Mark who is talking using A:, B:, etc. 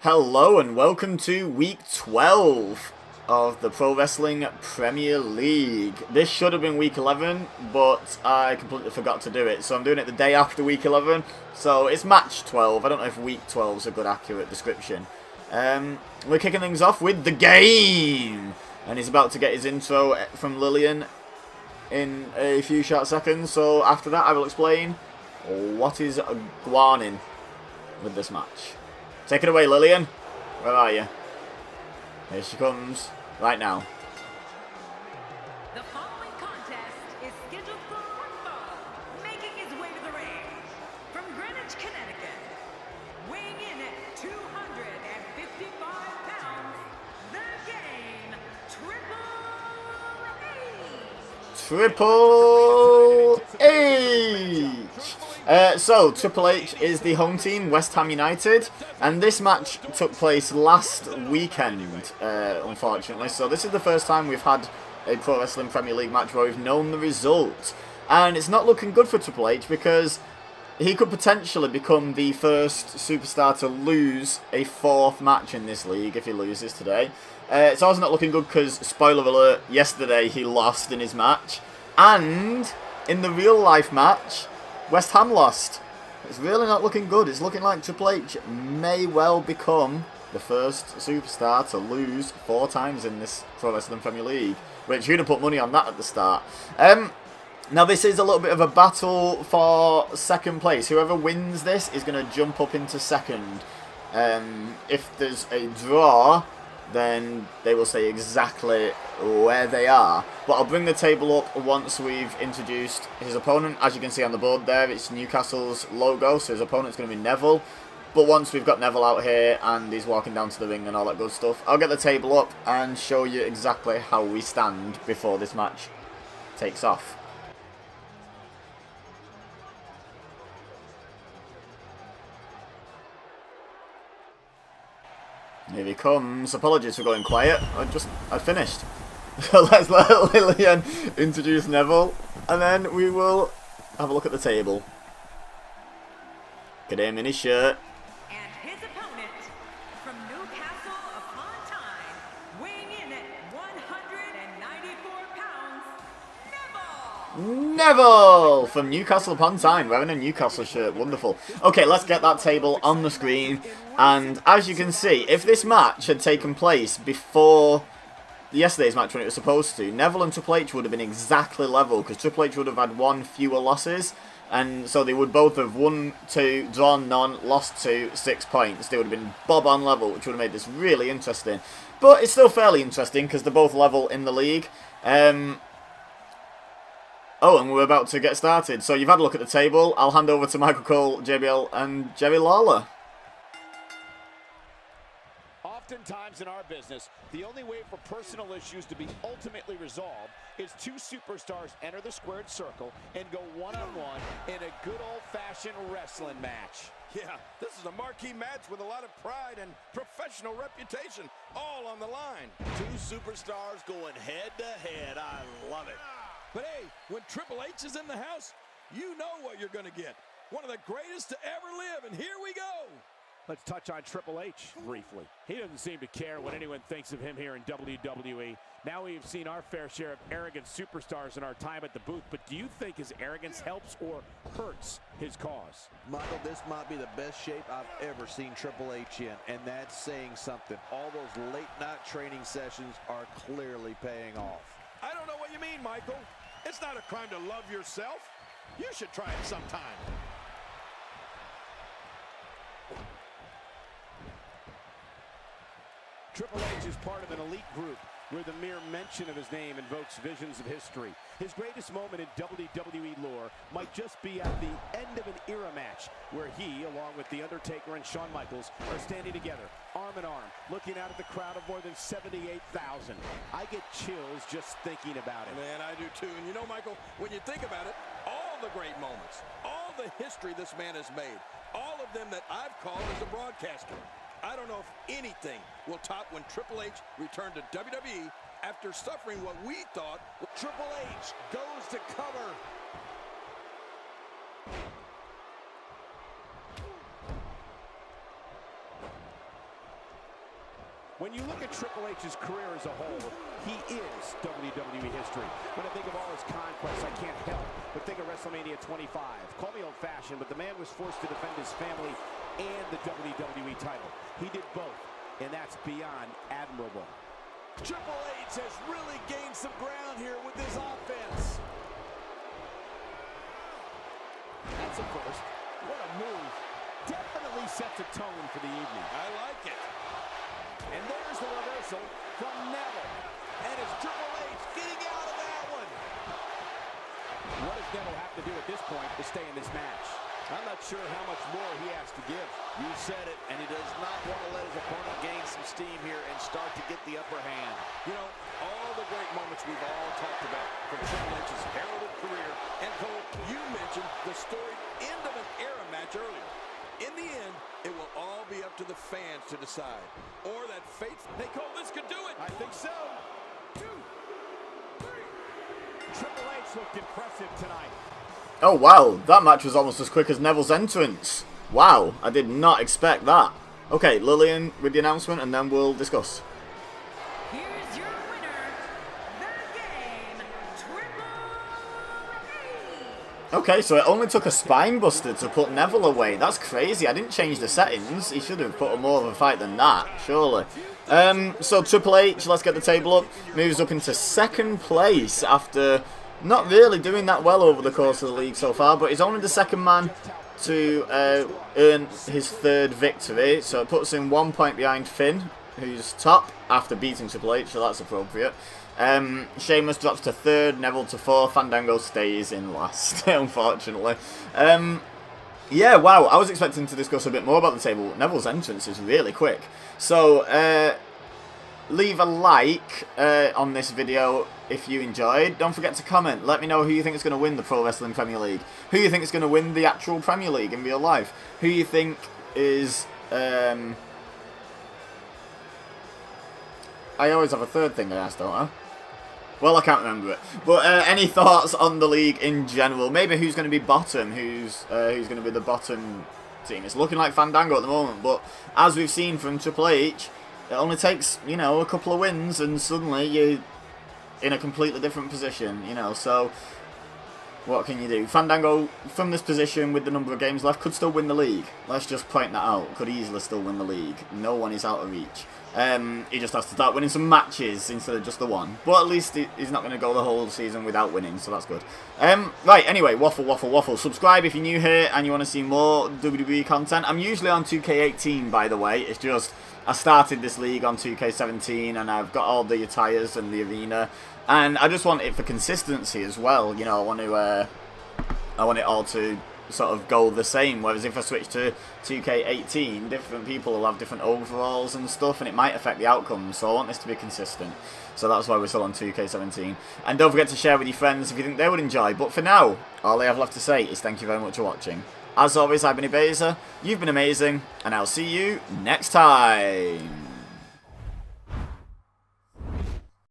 A: Hello and welcome to week 12 of the Pro Wrestling Premier League. This should have been week 11, but I completely forgot to do it. So I'm doing it the day after week 11. So it's match 12. I don't know if week 12 is a good accurate description. We're kicking things off with the game. And he's about to get his intro from Lillian in a few short seconds. So after that I will explain what is going on with this match. Take it away, Lillian. Where are you? Here she comes. Right now.
B: The following contest is scheduled for one fall, making his way to the ring. From Greenwich, Connecticut, weighing in at 255 pounds, the game, Triple H. So, Triple H is the home team, West Ham United, and this match took place last weekend, unfortunately. So this is the first time we've had a Pro Wrestling Premier League match where we've known the result. And it's not looking good for Triple H because he could potentially become the first superstar to lose a fourth match in this league if he loses today. It's also not looking good because, spoiler alert, yesterday he lost in his match. And in the real life match, West Ham lost. It's really not looking good. It's looking like Triple H may well become the first superstar to lose 4 times in this Pro Wrestling Premier League, which you'd have put money on that at the start. Now this is a little bit of a battle for second place. Whoever wins this is going to jump up into second. If there's a draw, then they will say exactly where they are. But I'll bring the table up once we've introduced his opponent. As you can see on the board there, it's Newcastle's logo, so his opponent's going to be Neville. But once we've got Neville out here and he's walking down to the ring and all that good stuff, I'll get the table up and show you exactly how we stand before this match takes off. Here he comes. Apologies for going quiet. I finished. So let's let Lillian introduce Neville, and then we will have a look at the table. Get him in his shirt. And his opponent, from Newcastle upon Tyne, weighing in at 194 pounds, Neville!
A: Neville from Newcastle upon Tyne, wearing a Newcastle shirt. Wonderful. Okay, let's get that table on the screen. And as you can see, if this match had taken place before yesterday's match when it was supposed to, Neville and Triple H would have been exactly level, because Triple H would have had 1 fewer losses, and so they would both have won 2, drawn none, lost 2, 6 points. They would have been bob on level, which would have made this really interesting. But it's still fairly interesting because they're both level in the league. Oh, and we're about to get started. So you've had a look at the table. I'll hand over to Michael Cole, JBL, and Jerry Lawler.
C: Oftentimes in our business, the only way for personal issues to be ultimately resolved is 2 superstars enter the squared circle and go one-on-one in a good old-fashioned wrestling match.
D: Yeah, this is a marquee match with a lot of pride and professional reputation, all on the line. 2 superstars going head-to-head. I love it. But hey, when Triple H is in the house, you know what you're going to get. One of the greatest to ever live, and here we go.
C: Let's touch on Triple H briefly. He doesn't seem to care what anyone thinks of him here in WWE. Now we've seen our fair share of arrogant superstars in our time at the booth, but do you think his arrogance helps or hurts his cause?
E: Michael, this might be the best shape I've ever seen Triple H in, and that's saying something. All those late-night training sessions are clearly paying off.
D: I don't know what you mean, Michael. It's not a crime to love yourself. You should try it sometime.
C: Triple H is part of an elite group where the mere mention of his name invokes visions of history. His greatest moment in WWE lore might just be at the end of an era match where he, along with The Undertaker and Shawn Michaels, are standing together, arm in arm, looking out at the crowd of more than 78,000. I get chills just thinking about it.
D: Man, I do too. And you know, Michael, when you think about it, all the great moments, all the history this man has made, all of them that I've called as a broadcaster, I don't know if anything will top when Triple H returned to WWE after suffering what we thought.
E: Triple H goes to cover.
C: When you look at Triple H's career as a whole, he is WWE history. When I think of all his conquests, I can't help but think of WrestleMania 25. Call me old-fashioned, but the man was forced to defend his family and the WWE title. He did both, and that's beyond admirable.
D: Triple H has really gained some ground here with this offense.
C: That's a first. What a move. Definitely sets a tone for the evening.
D: I like it.
C: And there's the reversal from Neville.
D: And it's Triple H getting out of that one.
C: What does Neville have to do at this point to stay in this match?
E: I'm not sure how much more he has to give. You said it, and he does not want to let his opponent gain some steam here and start to get the upper hand.
D: You know, all the great moments we've all talked about from Triple H's heralded career. And Cole, you mentioned the storied end of an era match earlier. In the end, it will all be up to the fans to decide. Or that fate. Hey, Cole, this could do it.
C: I think so. 2, 3. Triple H looked impressive tonight.
B: Oh wow, that match was almost as quick as Neville's entrance. Wow, I did not expect that. Okay, Lillian with the announcement and then we'll discuss.
F: Here's your winner, the game, Triple H.
B: Okay, so it only took a spine buster to put Neville away. That's crazy. I didn't change the settings. He should have put a more of a fight than that, surely. So Triple H, let's get the table up, moves up into second place after not really doing that well over the course of the league so far, but he's only the second man to earn his third victory, so it puts him 1 point behind Finn, who's top after beating Triple H, so that's appropriate. Sheamus drops to third, Neville to fourth, Fandango stays in last, unfortunately. Yeah, wow, I was expecting to discuss a bit more about the table. Neville's entrance is really quick. So, leave a like on this video if you enjoyed. Don't forget to comment. Let me know who you think is going to win the Pro Wrestling Premier League. Who you think is going to win the actual Premier League in real life. Who you think is... I always have a third thing I ask, don't I? Well, I can't remember it. But any thoughts on the league in general? Maybe who's going to be bottom? Who's going to be the bottom team? It's looking like Fandango at the moment. But as we've seen from Triple H, it only takes, you know, a couple of wins and suddenly you're in a completely different position, you know. So, what can you do? Fandango, from this position with the number of games left, could still win the league. Let's just point that out. Could easily still win the league. No one is out of reach. He just has to start winning some matches instead of just the one. But at least he's not going to go the whole season without winning, so that's good. Right, anyway, waffle. Subscribe if you're new here and you want to see more WWE content. I'm usually on 2K18, by the way. It's just, I started this league on 2K17 and I've got all the attires and the arena. And I just want it for consistency as well. You know, I want it all to sort of go the same, whereas if I switch to 2K18, different people will have different overalls and stuff, and it might affect the outcome, so I want this to be consistent. So that's why we're still on 2K17. And don't forget to share with your friends if you think they would enjoy. But for now, all I have left to say is thank you very much for watching. As always, I've been Ibeza, you've been amazing, and I'll see you next time.